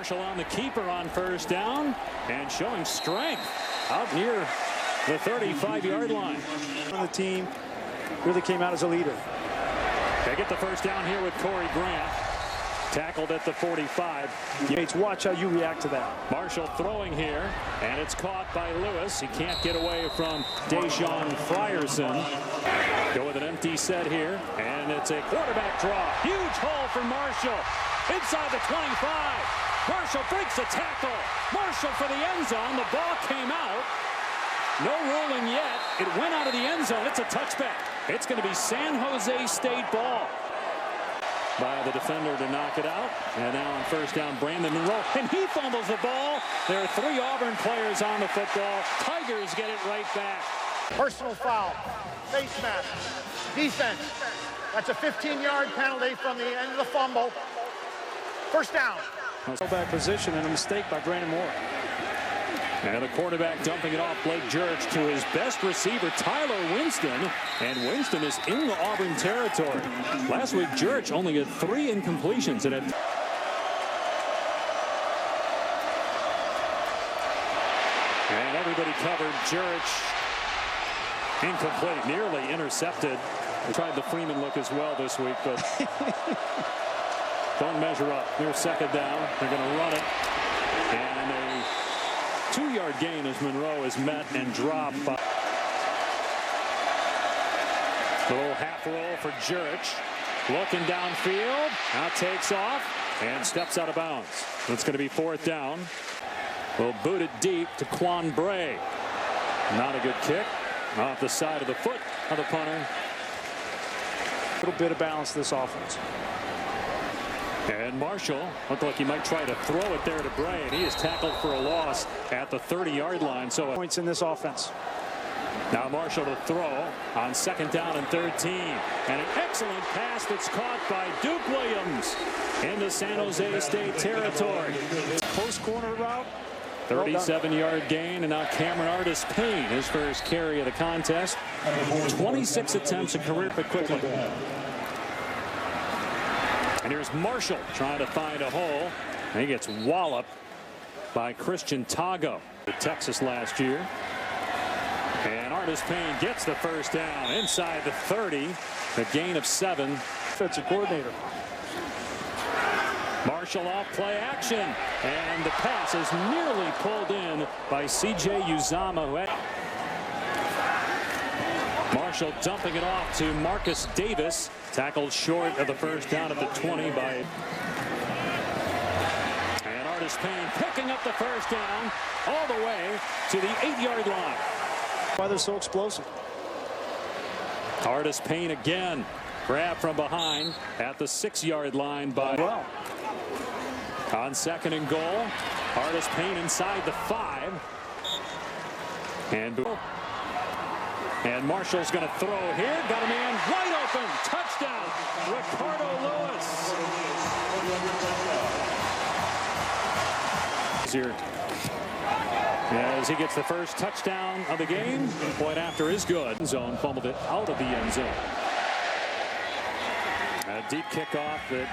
Marshall on the keeper on first down and showing strength out near the 35-yard line. The team really came out as a leader. They get the first down here with Corey Grant. Tackled at the 45. Watch how you react to that. Marshall throwing here, and it's caught by Lewis. He can't get away from Deshaun Frierson. Go with an empty set here, and it's a quarterback draw. Huge hole for Marshall. Inside the 25. Marshall breaks a tackle. Marshall for the end zone. The ball came out. No ruling yet. It went out of the end zone. It's a touchback. It's going to be San Jose State ball. By the defender to knock it out. And now on first down, Brandon Monroe. And he fumbles the ball. There are 3 Auburn players on the football. Tigers get it right back. Personal foul. Face mask. Defense. That's a 15-yard penalty from the end of the fumble. First down. Back position and a mistake by Brandon Moore. And the quarterback dumping it off Blake Jurich to his best receiver, Tyler Winston. And Winston is in the Auburn territory. Last week, Jurich only had 3 incompletions. And everybody covered. Jurich incomplete, nearly intercepted. They tried the Freeman look as well this week, but don't measure up. Near second down. They're going to run it. And a 2-yard gain as Monroe is met and dropped by a little half roll for Jurich. Looking downfield. Now takes off and steps out of bounds. It's going to be 4th down. We'll boot it deep to Quan Bray. Not a good kick. Off the side of the foot of the punter. A little bit of balance this offense. And Marshall looked like he might try to throw it there to Bray, and he is tackled for a loss at the 30-yard line. So points in this offense. Now Marshall to throw on second down and 13. And an excellent pass that's caught by Duke Williams into San Jose State territory. Close corner route. 37-yard gain, and now Cameron Artis Payne, his first carry of the contest. 26 attempts a career, but quickly. And here's Marshall trying to find a hole. And he gets walloped by Christian Tago, Texas last year. And Artis Payne gets the first down inside the 30. A gain of 7. Defensive coordinator. Marshall off play action, and the pass is nearly pulled in by C.J. Uzama. Marshall dumping it off to Marcus Davis, tackled short of the first down at the 20 by. And Artis Payne picking up the first down all the way to the 8-yard line. Why they're so explosive. Artis Payne again, grab from behind at the 6-yard line by. Well. On second and goal, Artis Payne inside the 5. And Marshall's going to throw here. Got a man wide open. Touchdown, Ricardo Lewis. Here, as he gets the first touchdown of the game, point after is good. Zone fumbled it out of the end zone. A deep kickoff that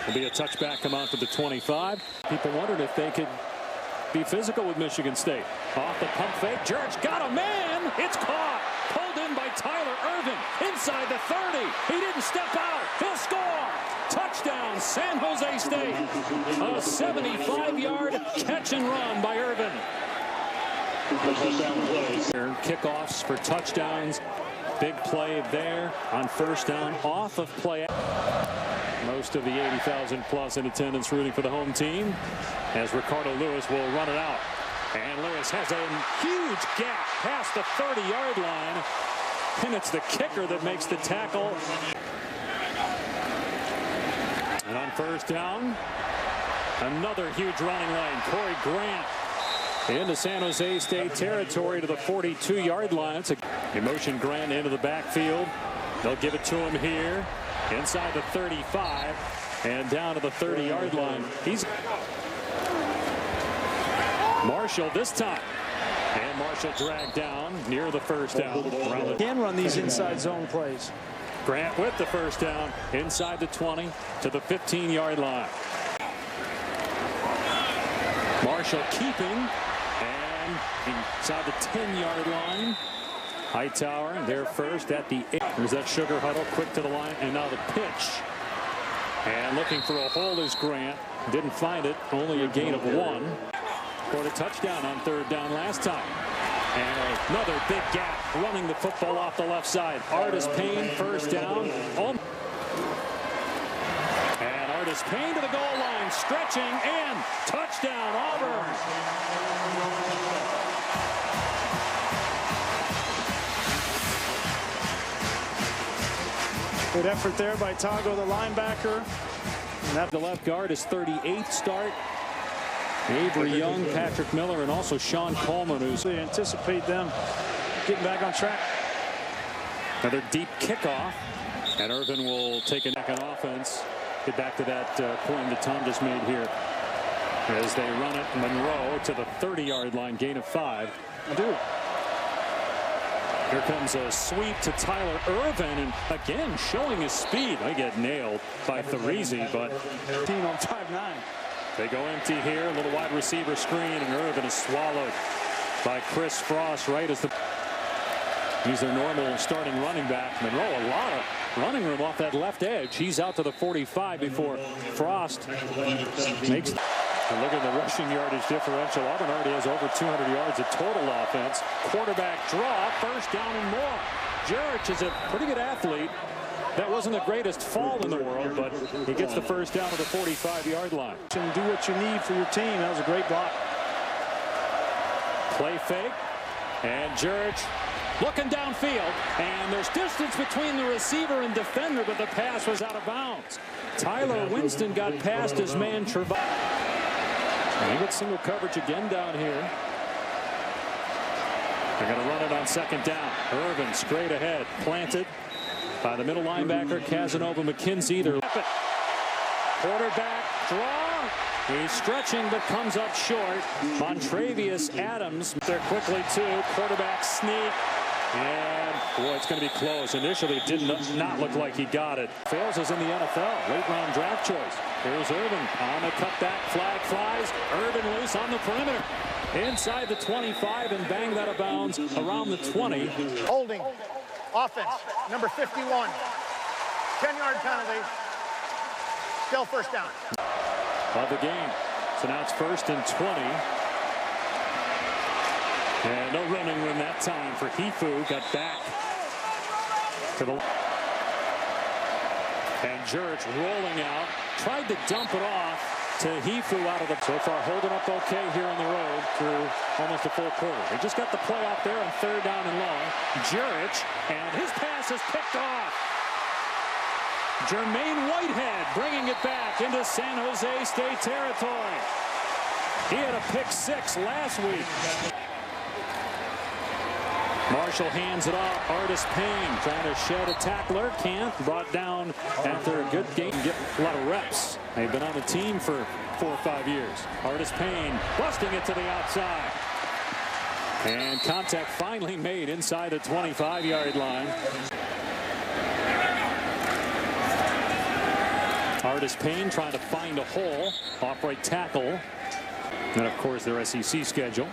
will be a touchback come out to the 25. People wondered if they could be physical with Michigan State. Off the pump fake. Jurich got a man. It's caught. Pulled in by Tyler Irvin. Inside the 30. He didn't step out. He'll score. Touchdown, San Jose State. A 75-yard catch and run by Irvin. Kickoffs for touchdowns. Big play there on first down off of play. Most of the 80,000 plus in attendance rooting for the home team as Ricardo Lewis will run it out. And Lewis has a huge gap past the 30-yard line. And it's the kicker that makes the tackle. And on first down, another huge running lane. Corey Grant into San Jose State territory to the 42-yard line. It's a motion Grant into the backfield. They'll give it to him here. Inside the 35 and down to the 30-yard line. He's Marshall this time. And Marshall dragged down near the first down. Can run these inside zone plays. Grant with the first down inside the 20 to the 15-yard line. Marshall keeping, and inside the 10-yard line. Hightower there first at the 8. There's that Sugar huddle, quick to the line, and now the pitch. And looking for a hole is Grant. Didn't find it, only a gain of 1. Scored a touchdown on 3rd down last time. And another big gap, running the football off the left side. Artis Payne, 1st down. And Artis Payne to the goal line, stretching, and touchdown, Auburn. Good effort there by Tago, the linebacker. And that the left guard is 38th start. Avery Young, Patrick Miller, and also Sean Coleman, who's They anticipate them getting back on track. another deep kickoff. And Irvin will take a second offense. Get back to that point that Tom just made here. As they run it, Monroe to the 30-yard line, gain of 5. Here comes a sweep to Tyler Irvin, and again showing his speed. They get nailed by Therizi, but 15 on 5-9. they go empty here. A little wide receiver screen, and Irvin is swallowed by Chris Frost right as he's their normal starting running back. Monroe, a lot of running room off that left edge. He's out to the 45 before Frost makes. And look at the rushing yardage differential. Auburn already has over 200 yards of total offense. Quarterback draw, 1st down and more. Jurich is a pretty good athlete. That wasn't the greatest fall in the world, but he gets the 1st down to the 45-yard line. And do what you need for your team. That was a great block. Play fake, and Jurich looking downfield, and there's distance between the receiver and defender, but the pass was out of bounds. Tyler Winston got past his man Travaglia. And he gets single coverage again down here. They're going to run it on 2nd down. Irvin straight ahead, planted by the middle linebacker Casanova McKenzie. Quarterback draw. He's stretching but comes up short. Montravius Adams there quickly too. Quarterback sneak. And boy, it's going to be close. Initially, it did not look like he got it. Fails is in the NFL. Late round draft choice. Here's Irvin on the cutback. Flag flies. Irvin loose on the perimeter. Inside the 25 and bang that out of bounds around the 20. Holding. Offense. Number 51. 10-yard penalty. Still 1st down. Of the game. So now it's 1st and 20. And no running room that time for Hifu. Got back to the. And Jurich rolling out. Tried to dump it off to Hifu out of the. So far holding up okay here on the road through almost a full quarter. They just got the play off there on 3rd down and long. Jurich, and his pass is picked off. Jermaine Whitehead bringing it back into San Jose State territory. He had a pick 6 last week. Marshall hands it off. Artis Payne trying to shed a tackler. Can't. Brought down after a good game. Get a lot of reps. They've been on the team for 4 or 5 years. Artis Payne busting it to the outside. And contact finally made inside the 25-yard line. Artis Payne trying to find a hole. Off right tackle. And of course their SEC schedule.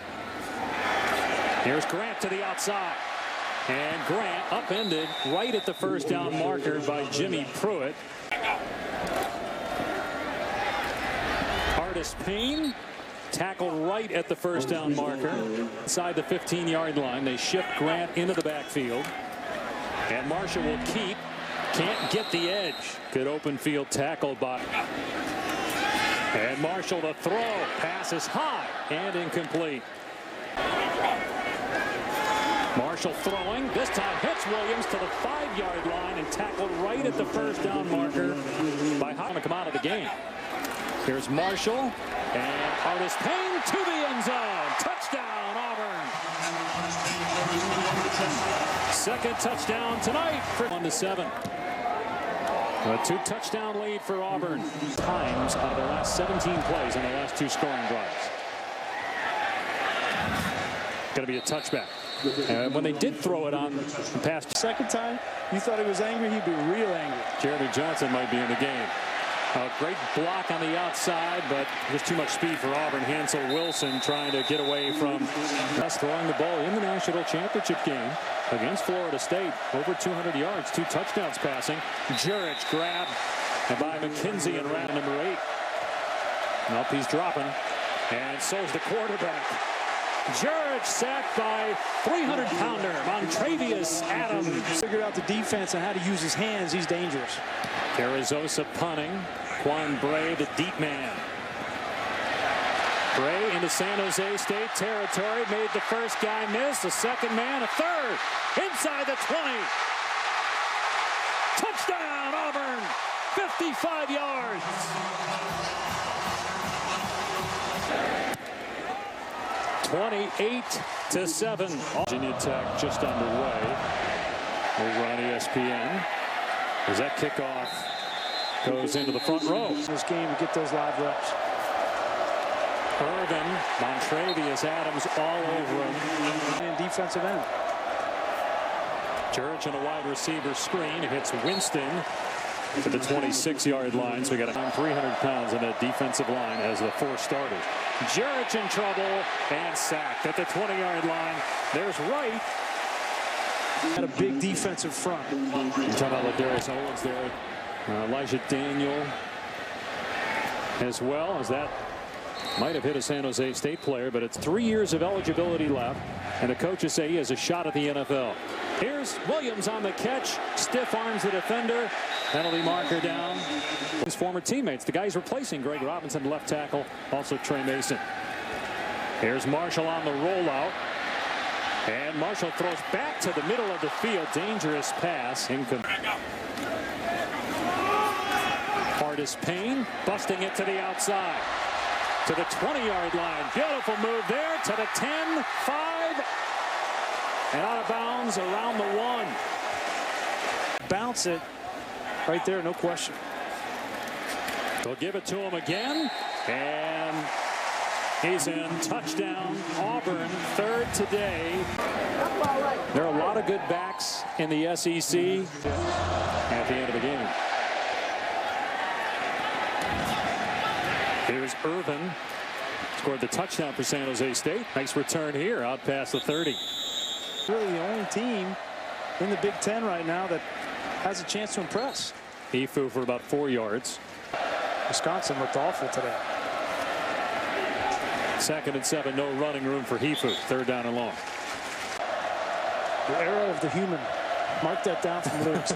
Here's Grant to the outside. And Grant upended right at the 1st down marker by Jimmy Pruitt. Artis Payne tackled right at the 1st down marker. Inside the 15-yard line. They shift Grant into the backfield. And Marshall will keep. Can't get the edge. Good open field tackle by. And Marshall to throw. Pass is high and incomplete. Marshall throwing. This time hits Williams to the 5-yard line and tackled right at the 1st down marker by Hahn to come out of the game. Here's Marshall and Artis Payne to the end zone. Touchdown, Auburn. 2nd touchdown tonight for 1-7. A 2-touchdown lead for Auburn. Times out of the last 17 plays on the last 2 scoring drives. Going to be a touchback. And when they did throw it on the past 2nd time, you thought he was angry, he'd be real angry. Jeremy Johnson might be in the game. A great block on the outside, but just too much speed for Auburn. Hansel Wilson trying to get away from us, throwing the ball in the national championship game against Florida State. Over 200 yards, 2 touchdowns passing. Jurich grabbed by McKenzie in round number 8. Nope, he's dropping. And so's the quarterback. Jurich sacked by 300-pounder Montravius Adams. Figured out the defense and how to use his hands. He's dangerous. Carrizosa punting. Quan Bray, the deep man. Bray into San Jose State territory. Made the first guy miss. The second man, a third. Inside the 20. Touchdown, Auburn. 55 yards. (28-7). Virginia Tech just underway. Over on ESPN. As that kickoff goes into the front row. This game to get those live reps. Irvin, Montravius Adams all over him. And defensive end. Jurich on a wide receiver screen. It hits Winston to the 26-yard line. So we got 300 pounds on that defensive line as the 4 starters. Jurich in trouble and sacked at the 20-yard line. There's Wright. Had a big defensive front. You're talking about Ladarius Owens there. Elijah Daniel as well, as that might have hit a San Jose State player, but it's 3 years of eligibility left, and the coaches say he has a shot at the NFL. Here's Williams on the catch, stiff arms the defender, penalty marker down. His former teammates, the guys replacing Greg Robinson, left tackle, also Trey Mason. Here's Marshall on the rollout, and Marshall throws back to the middle of the field. Dangerous pass. Hardest Payne busting it to the outside. To the 20-yard line. Beautiful move there to the 10, 5, and out of bounds around the 1. Bounce it right there, no question. They'll give it to him again, and he's in. Touchdown, Auburn, 3rd today. There are a lot of good backs in the SEC at the end of the game. Here's Irvin. Scored the touchdown for San Jose State. Nice return here out past the 30. Really the only team in the Big Ten right now that has a chance to impress. Hifu for about 4 yards. Wisconsin looked awful today. 2nd and 7, no running room for Hifu. 3rd down and long. The era of the human. Mark that down from Luke's.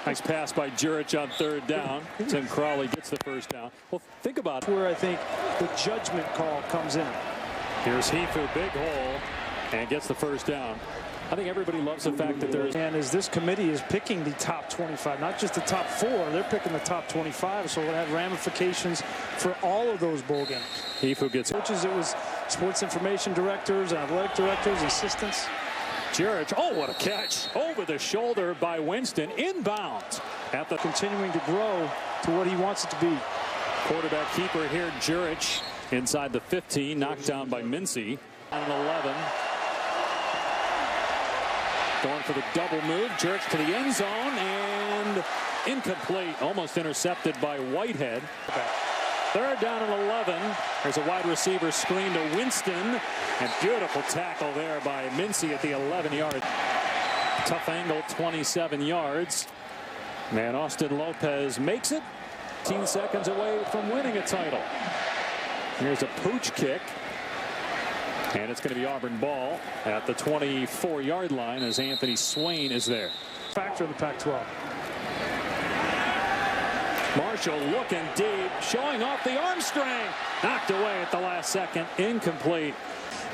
Nice pass by Jurich on 3rd down. Tim Crawley gets the first down. Well, think about where I think the judgment call comes in. Here's Hifu, big hole, and gets the first down. I think everybody loves the fact that there's... And as this committee is picking the top 25, not just the top 4, they're picking the top 25, so we'll have ramifications for all of those bowl games. Hifu gets... Coaches, it was sports information directors, athletic directors, assistants. Jurich, oh, what a catch. Over the shoulder by Winston, inbounds. At the continuing to grow to what he wants it to be. Quarterback keeper here, Jurich, inside the 15, knocked down by Mincy. On an 11. Going for the double move. Jurich to the end zone, and incomplete. Almost intercepted by Whitehead. 3rd down and 11. There's a wide receiver screen to Winston. And beautiful tackle there by Mincy at the 11-yard. Tough angle, 27 yards. Man, Austin Lopez makes it. 15 seconds away from winning a title. Here's a pooch kick. And it's going to be Auburn ball at the 24-yard line as Anthony Swain is there. Factor in the Pac-12. Marshall looking deep, showing off the arm strength. Knocked away at the last second. Incomplete.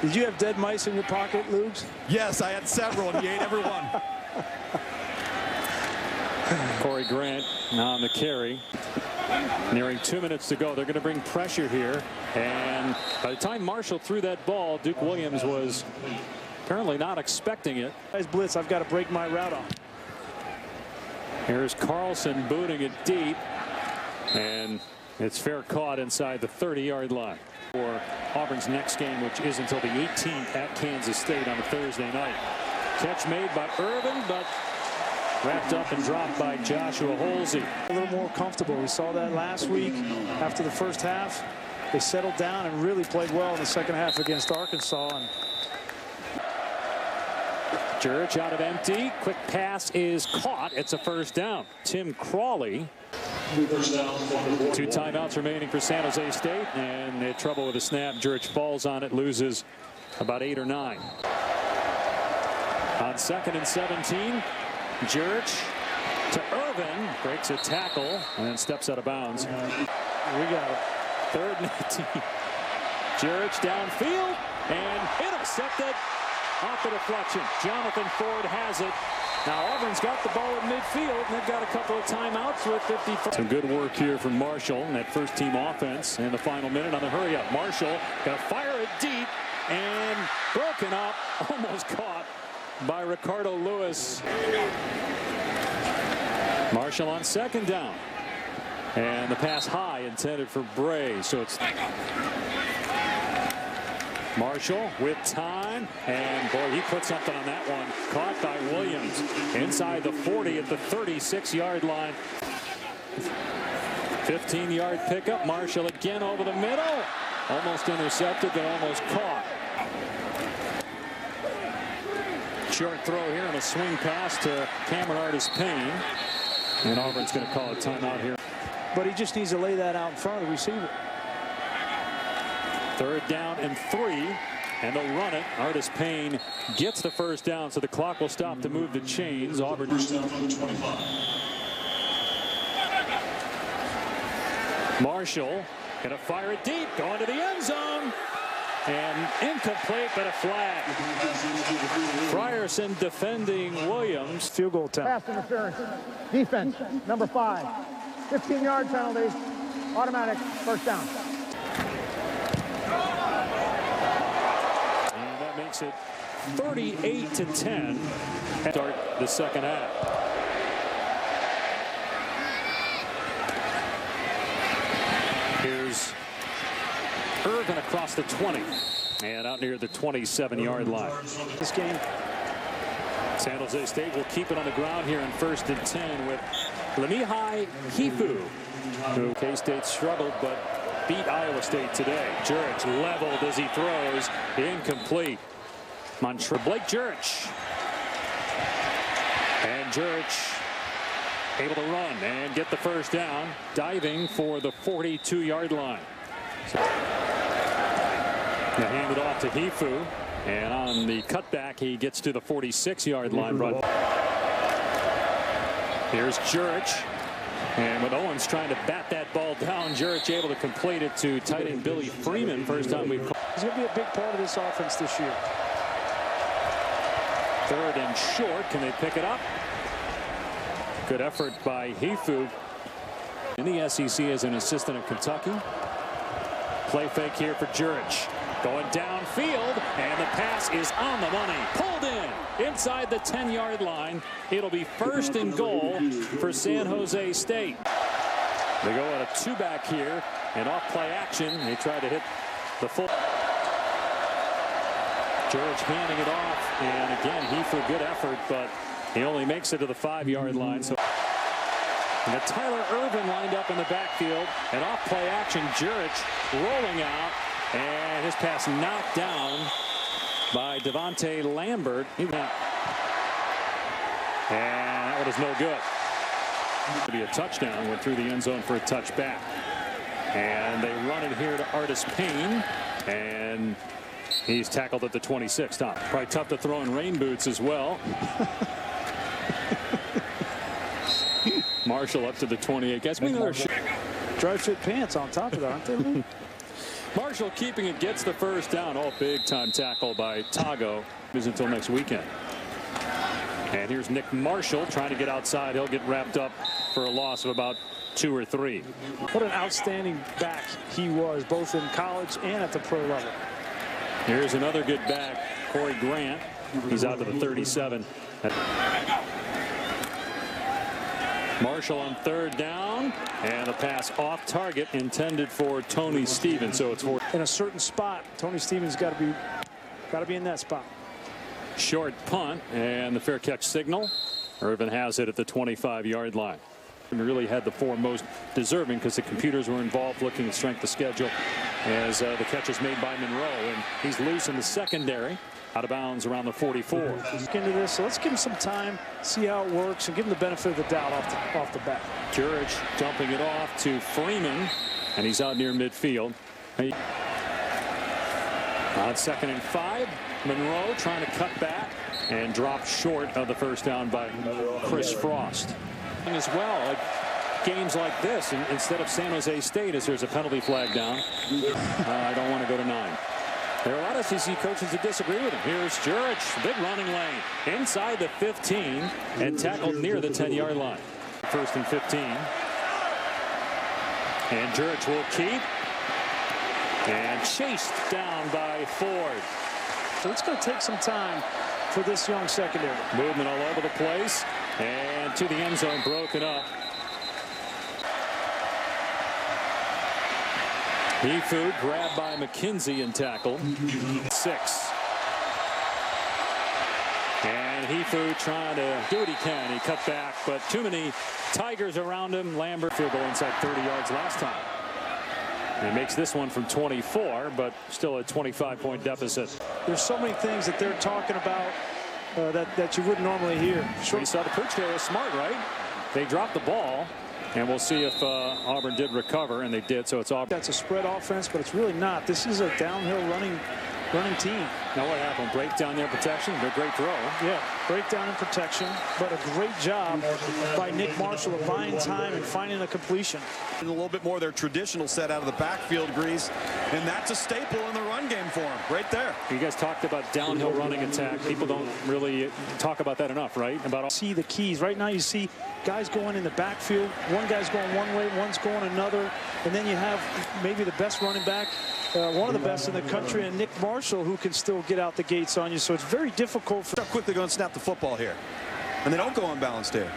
Did you have dead mice in your pocket, Lugs? Yes, I had several, and he ate every one. Corey Grant on the carry. Nearing 2 minutes to go. They're going to bring pressure here. And by the time Marshall threw that ball, Duke Williams was apparently not expecting it. Nice blitz. I've got to break my route on. Here's Carlson booting it deep. And it's fair caught inside the 30-yard line. For Auburn's next game, which is until the 18th at Kansas State on a Thursday night. Catch made by Irvin, but wrapped up and dropped by Joshua Holsey. A little more comfortable. We saw that last week after the first half. They settled down and really played well in the second half against Arkansas. And Jurich out of empty. Quick pass is caught. It's a first down. Tim Crawley. 2 timeouts remaining for San Jose State, and they had trouble with the snap. Jurich falls on it, loses about 8 or 9. On 2nd and 17, Jurich to Irvin, breaks a tackle and then steps out of bounds. we got it. 3rd and 18. Jurich downfield and intercepted off the deflection. Jonathan Ford has it. Now Auburn's got the ball in midfield, and they've got a couple of timeouts with 54. Some good work here from Marshall in that first team offense. And the final minute on the hurry up. Marshall gonna fire it deep and broken up, almost caught by Ricardo Lewis. Marshall on 2nd down. And the pass high intended for Bray. So it's Marshall with time, and boy, he put something on that one. Caught by Williams inside the 40 at the 36-yard line. 15-yard pickup. Marshall again over the middle. Almost intercepted, but almost caught. Short throw here and a swing pass to Cameron Artis-Payne. And Auburn's going to call a timeout here. But he just needs to lay that out in front of the receiver. 3rd down and 3, and they'll run it. Artis-Payne gets the first down, so the clock will stop to move the chains. Auburn first down from the 25. Marshall gonna fire it deep, going to the end zone, and incomplete, but a flag. Frierson defending Williams. Field goal attempt. Pass interference. Defense, number 5. 15-yard penalty. Automatic first down. And that makes it 38-10. Start the second half. Here's Irvin across the 20 and out near the 27-yard line. This game, San Jose State will keep it on the ground here in 1st and 10 with Lemihai Hifu, who K-State struggled but beat Iowa State today. Jurich leveled as he throws, incomplete. Blake Jurich. And Jurich able to run and get the first down, diving for the 42-yard line. So, they hand it off to Hifu, and on the cutback he gets to the 46-yard line. Run. Here's Jurich, and with Owens trying to bat that ball down, Jurich able to complete it to tight end Billy Freeman. First time we've called. he's going to be a big part of this offense this year. 3rd and short. Can they pick it up? Good effort by Hifu. In the SEC as an assistant at Kentucky. Play fake here for Jurich. Going downfield, and the pass is on the money. Pulled in inside the 10-yard line. It'll be 1st and goal for San Jose State. They go at a 2-back here, and off play action. They try to hit the full. Jurich handing it off, and again, Hifu, good effort, but he only makes it to the 5-yard line. So, and Tyler Irvin lined up in the backfield, and off play action, Jurich rolling out, and his pass knocked down by Devontae Lambert. And that one is no good. To be a touchdown, went through the end zone for a touchback. And they run it here to Artis-Payne, and he's tackled at the 26. Probably tough to throw in rain boots as well. Marshall up to the 28. Guys, Dry fit pants on top of that, aren't they? Marshall keeping it, gets the first down. Oh, big time tackle by Tago. Is until next weekend. And here's Nick Marshall trying to get outside. He'll get wrapped up for a loss of about 2 or 3. What an outstanding back he was, both in college and at the pro level. Here's another good back, Corey Grant. He's out to the 37. Marshall on 3rd down, and a pass off target intended for Tony Stevens. So it's for in a certain spot. Tony Stevens got to be in that spot. Short punt, and the fair catch signal. Irvin has it at the 25-yard line. We really had the four most deserving because the computers were involved looking at strength of schedule as the catch is made by Monroe, and he's loose in the secondary. Out of bounds around the 44. Into this, so let's give him some time, see how it works, and give him the benefit of the doubt off the bat. Jurich dumping it off to Freeman, and he's out near midfield. On 2nd and 5, Monroe trying to cut back and drop short of the first down by Chris Frost. As well, like games like this, and instead of San Jose State, as there's a penalty flag down, I don't want to go to 9. There are a lot of SEC coaches that disagree with him. Here's Jurich, big running lane inside the 15 and tackled near the 10-yard line. 1st and 15. And Jurich will keep and chased down by Ford. So it's going to take some time for this young secondary. Movement all over the place and to the end zone, broken up. Heafood grabbed by McKenzie and tackled. 6. And Heafood trying to do what he can. He cut back, but too many Tigers around him. Lambert field goal inside 30 yards last time. And he makes this one from 24, but still a 25-point deficit. There's so many things that they're talking about that you wouldn't normally hear. Sure. You saw the pitch there was smart, right? They dropped the ball. And we'll see if Auburn did recover, and they did, so it's Auburn. That's a spread offense, but it's really not. This is a downhill running team. Now what happened? Breakdown there, protection, a great throw. Yeah, breakdown in protection, but a great job by Nick Marshall of buying time and finding a completion. And a little bit more their traditional set out of the backfield, Grease, and that's a staple in the run game for them, right there. You guys talked about downhill running attack. People don't really talk about that enough, right? See the keys. Right now you see guys going in the backfield. One guy's going one way, one's going another, and then you have maybe the best running back, one of the best in the country, and Nick Marshall, who can still get out the gates on you. So it's very difficult for... How quickly going to snap the football here, and they don't go unbalanced here.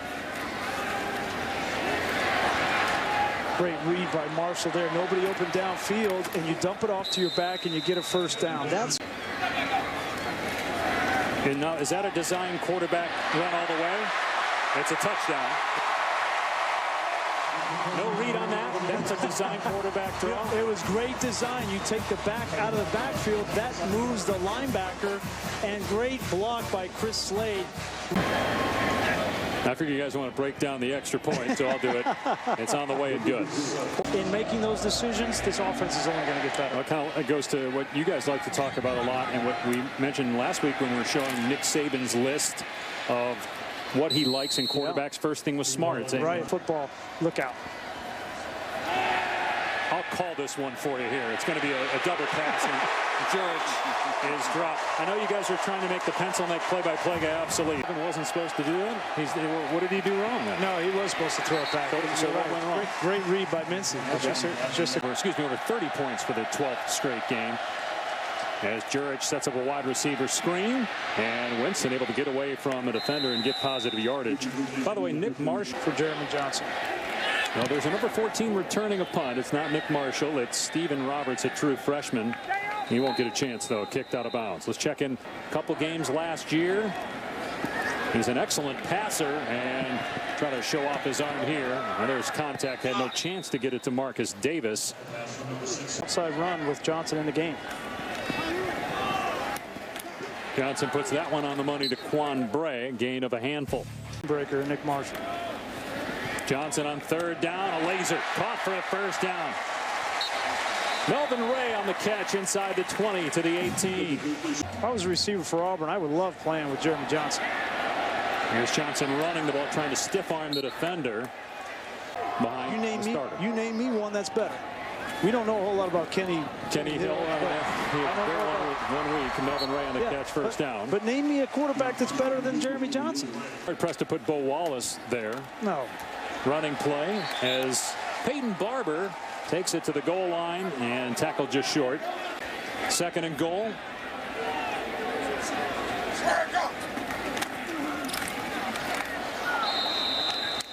Great read by Marshall there. Nobody open downfield, and you dump it off to your back, and you get a first down. That's... And now, is that a design quarterback run all the way? It's a touchdown. No read on that. That's a design quarterback draw. It was great design. You take the back out of the backfield. That moves the linebacker. And great block by Chris Slade. I figure you guys want to break down the extra point, so I'll do it. It's on the way and good. In making those decisions, this offense is only going to get better. Well, it kind of goes to what you guys like to talk about a lot, and what we mentioned last week when we were showing Nick Saban's list of what he likes in quarterbacks. Yeah. First thing was smart. Right, football, look out. I'll call this one for you here. It's going to be a double pass, and Jurich is dropped. I know you guys are trying to make the pencil neck play-by-play guy obsolete. He wasn't supposed to do that. What did he do wrong then? No, he was supposed to throw it back. So what went wrong? Great read by Mincy. Over 30 points for the 12th straight game. As Jurich sets up a wide receiver screen, and Winston able to get away from a defender and get positive yardage. By the way, Nick Marshall for Jeremy Johnson. Well, there's a number 14 returning a punt. It's not Nick Marshall. It's Steven Roberts, a true freshman. He won't get a chance, though. Kicked out of bounds. Let's check in a couple games last year. He's an excellent passer and try to show off his arm here. And there's contact. Had no chance to get it to Marcus Davis. Outside run with Johnson in the game. Johnson puts that one on the money to Quan Bray. Gain of a handful. Breaker, Nick Marshall. Johnson on 3rd down. A laser. Caught for a first down. Melvin Ray on the catch inside the 20 to the 18. If I was a receiver for Auburn, I would love playing with Jeremy Johnson. Here's Johnson running the ball, trying to stiff arm the defender behind the starter. You name me one that's better. We don't know a whole lot about Kenny Hill. He had 1 week. Melvin Ray on the catch, first down. But name me a quarterback that's better than Jeremy Johnson. Hard pressed to put Bo Wallace there. No. Running play as Peyton Barber takes it to the goal line and tackled just short. 2nd and goal.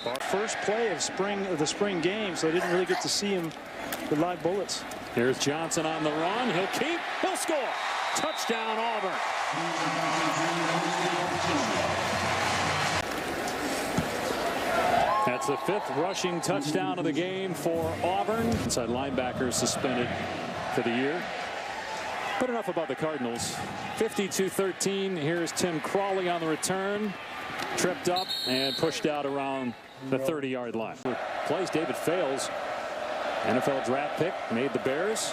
Our first play of the spring game, so I didn't really get to see him with live bullets. Here's Johnson on the run. He'll keep. He'll score. Touchdown, Auburn. It's the 5th rushing touchdown of the game for Auburn. Inside linebacker suspended for the year. But enough about the Cardinals. 52-13. Here's Tim Crawley on the return. Tripped up and pushed out around the 30-yard line. Plays David Fales, NFL draft pick, made the Bears.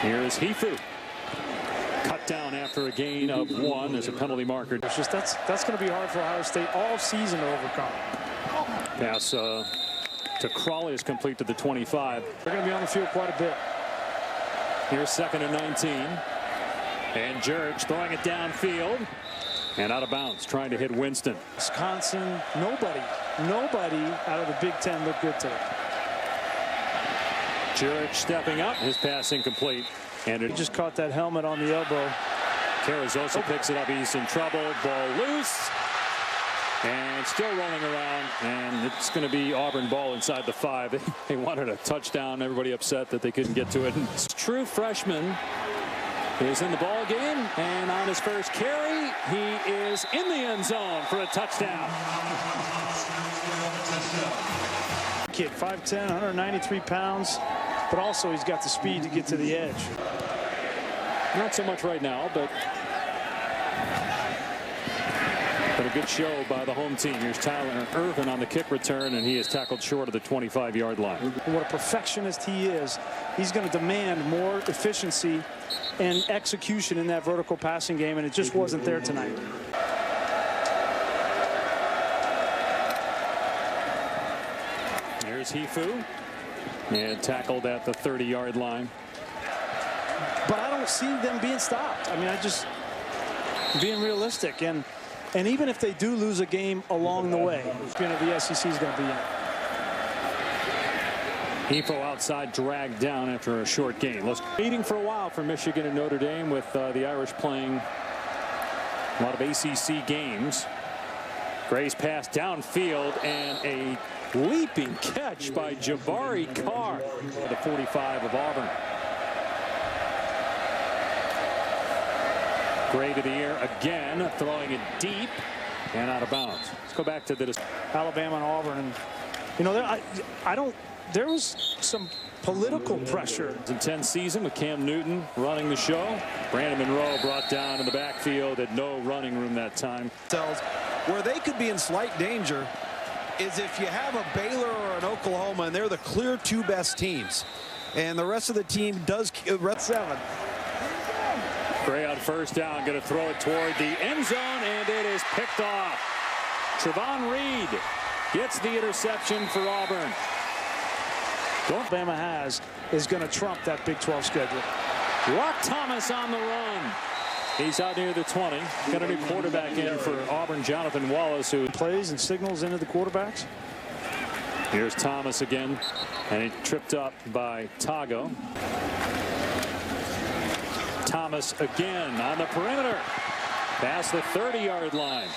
Here's Hifu. Cut down after a gain of 1. There's a penalty marker. It's just that's going to be hard for Ohio State all season to overcome. Pass to Crawley is complete to the 25. They're going to be on the field quite a bit. Here's 2nd and 19. And Jurich throwing it downfield. And out of bounds, trying to hit Winston. Wisconsin, nobody out of the Big Ten looked good today. Jurich stepping up, his pass incomplete. And He just caught that helmet on the elbow. Carrizosa picks it up. He's in trouble. Ball loose. And still rolling around. And it's going to be Auburn ball inside the 5. They wanted a touchdown. Everybody upset that they couldn't get to it. And true freshman is in the ball game. And on his first carry, he is in the end zone for a touchdown. Kid, 5'10", 193 pounds. But also he's got the speed to get to the edge. Not so much right now, but a good show by the home team. Here's Tyler Irvin on the kick return, and he is tackled short of the 25-yard line. What a perfectionist he is. He's going to demand more efficiency and execution in that vertical passing game, and it just wasn't there tonight. Here's Hifu. And tackled at the 30-yard line. But I don't see them being stopped. I mean, being realistic. And even if they do lose a game along the way, the SEC is going to be in. Hifu outside, dragged down after a short gain. Meeting for a while for Michigan and Notre Dame, with the Irish playing a lot of ACC games. Gray's pass downfield, and a leaping catch by Jabari Carr, the 45 of Auburn. Gray to the air again, throwing it deep and out of bounds. Let's go back to the Alabama and Auburn. And, you know, there was some political pressure. Intense season with Cam Newton running the show. Brandon Monroe brought down in the backfield, had no running room that time. Where they could be in slight danger is if you have a Baylor or an Oklahoma and they're the clear 2 best teams, and the rest of the team does 7. Gray on first down, going to throw it toward the end zone, and it is picked off. Trevon Reed gets the interception for Auburn. Alabama is going to trump that Big 12 schedule. Rock Thomas on the run. He's out near the 20. Got a new quarterback in for Auburn, Jonathan Wallace, who plays and signals into the quarterbacks. Here's Thomas again, and he tripped up by Tago. Thomas again on the perimeter, past the 30-yard line.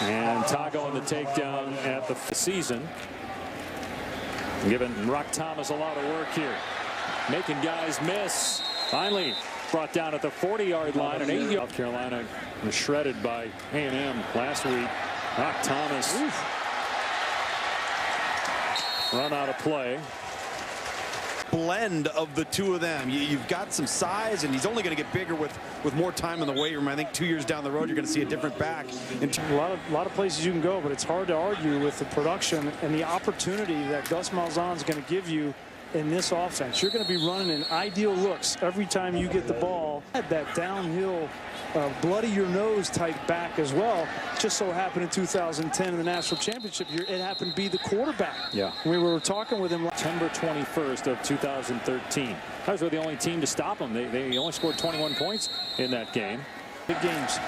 And Tago on the takedown at the season. Giving Rock Thomas a lot of work here. Making guys miss. Finally brought down at the 40-yard line. An 8-yard. South Carolina was shredded by A&M last week. Rock Thomas. Run out of play. Blend of the 2 of them. You've got some size, and he's only going to get bigger with more time in the weight room. I think 2 years down the road, you're going to see a different back. A lot of places you can go, but it's hard to argue with the production and the opportunity that Gus Malzahn is going to give you in this offense. You're going to be running in ideal looks every time you get the ball. Had that downhill, bloody your nose type back as well. Just so happened in 2010 in the national championship year, it happened to be the quarterback. Yeah. We were talking with him September 21st of 2013. Those were the only team to stop them. They only scored 21 points in that game. Big games.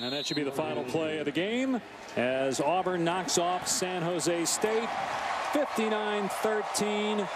And that should be the final play of the game as Auburn knocks off San Jose State 59-13.